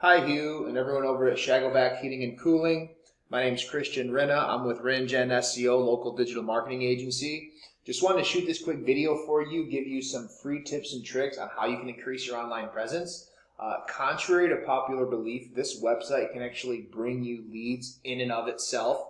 Hi Hugh and everyone over at Shagovac Heating and Cooling. My name is Christian Rinna. I'm with RinGen SEO, local digital marketing agency. Just wanted to shoot this quick video for you, give you some free tips and tricks on how you can increase your online presence. Contrary to popular belief, this website can actually bring you leads in and of itself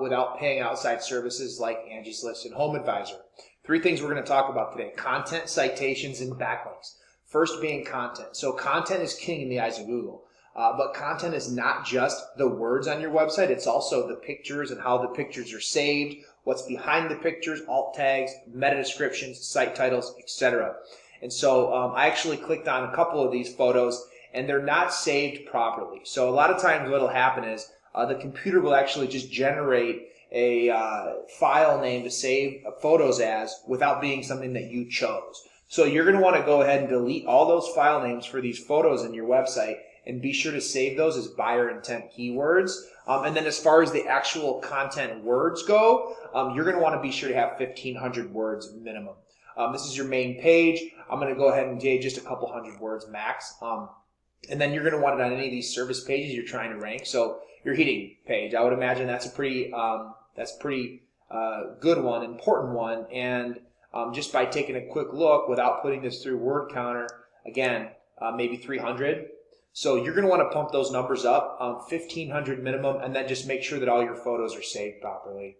without paying outside services like Angie's List and Home Advisor. Three things we're going to talk about today: content, citations, and backlinks. First being content. So content is king in the eyes of Google. But content is not just the words on your website. It's also the pictures and how the pictures are saved, what's behind the pictures, alt tags, meta descriptions, site titles, etc. And so I actually clicked on a couple of these photos and they're not saved properly. So a lot of times what will happen is the computer will actually just generate a file name to save photos as without being something that you chose. So you're going to want to go ahead and delete all those file names for these photos in your website and be sure to save those as buyer intent keywords. And then as far as the actual content words go, you're going to want to be sure to have 1,500 words minimum. This is your main page. I'm going to go ahead and do just a couple hundred words max. And then you're going to want it on any of these service pages you're trying to rank. So your heating page, I would imagine that's a pretty good one, important one. And just by taking a quick look without putting this through word counter, again, maybe 300. So you're going to want to pump those numbers up, 1,500 minimum, and then just make sure that all your photos are saved properly.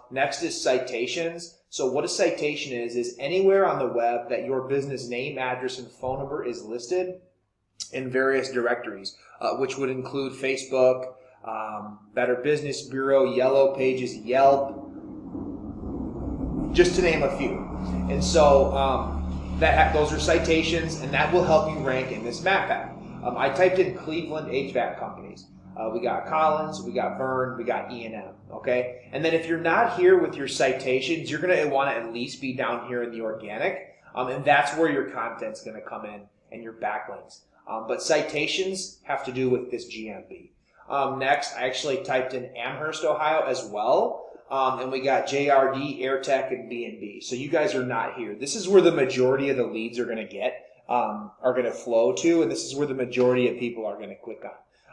Next is citations. So what a citation is anywhere on the web that your business name, address, and phone number is listed in various directories, which would include Facebook, Better Business Bureau, Yellow Pages, Yelp, just to name a few. And so those are citations, and that will help you rank in this map pack. I typed in Cleveland HVAC companies. We got Collins, we got Vern, we got E&M, okay? And then if you're not here with your citations, you're going to want to at least be down here in the organic, and that's where your content's going to come in and your backlinks. But citations have to do with this GMB. Next, I actually typed in Amherst, Ohio as well. And we got JRD, AirTech, and B&B. So you guys are not here. This is where the majority of the leads are going to flow to, and this is where the majority of people are going to click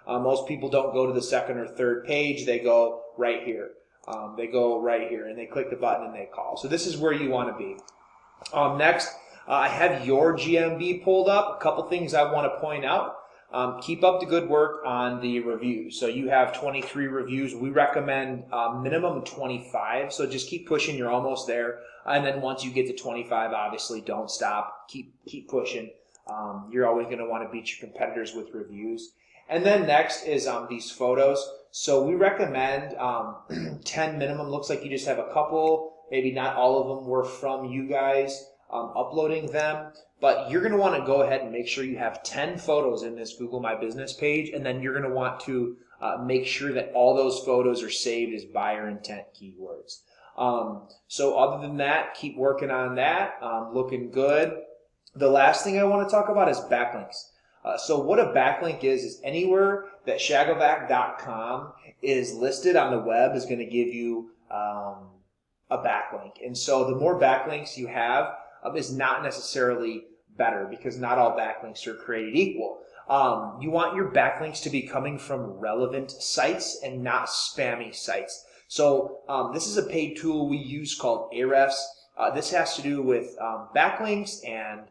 on. Most people don't go to the second or third page. They go right here. And they click the button and they call. So this is where you want to be. Next, I have your GMB pulled up. A couple things I want to point out. Keep up the good work on the reviews. So you have 23 reviews. We recommend minimum 25. So just keep pushing. You're almost there. And then once you get to 25, obviously don't stop. Keep pushing. You're always going to want to beat your competitors with reviews. And then next is these photos. So we recommend 10 minimum. Looks like you just have a couple. Maybe not all of them were from you guys uploading them. But you're going to want to go ahead and make sure you have 10 photos in this Google My Business page, and then you're going to want to make sure that all those photos are saved as buyer intent keywords. So other than that, keep working on that. Looking good. The last thing I want to talk about is backlinks. So what a backlink is anywhere that shagovac.com is listed on the web is going to give you a backlink. And so the more backlinks you have is not necessarily better, because not all backlinks are created equal. You want your backlinks to be coming from relevant sites and not spammy sites. So this is a paid tool we use called Ahrefs. This has to do with backlinks and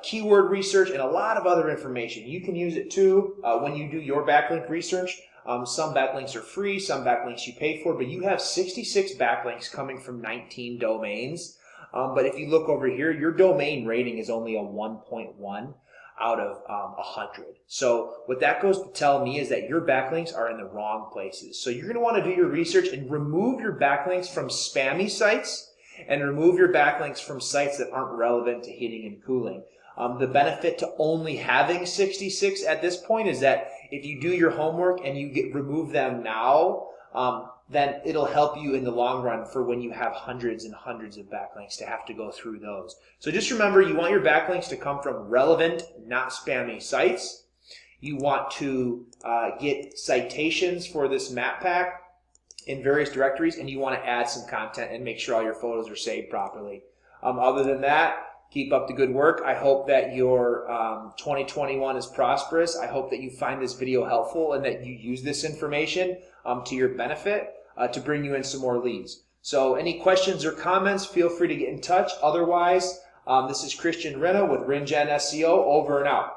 keyword research and a lot of other information. You can use it too when you do your backlink research. Some backlinks are free, some backlinks you pay for, but you have 66 backlinks coming from 19 domains. But if you look over here, your domain rating is only a 1.1 out of 100. So what that goes to tell me is that your backlinks are in the wrong places. So you're going to want to do your research and remove your backlinks from spammy sites and remove your backlinks from sites that aren't relevant to heating and cooling. The benefit to only having 66 at this point is that if you do your homework and you remove them now, then it'll help you in the long run for when you have hundreds and hundreds of backlinks to have to go through those. So just remember, you want your backlinks to come from relevant, not spammy sites. You want to get citations for this map pack in various directories, and you want to add some content and make sure all your photos are saved properly. Other than that, Keep up the good work. I hope that your 2021 is prosperous. I hope that you find this video helpful and that you use this information to your benefit to bring you in some more leads. So any questions or comments, feel free to get in touch. Otherwise, this is Christian Rena with RenGen SEO, over and out.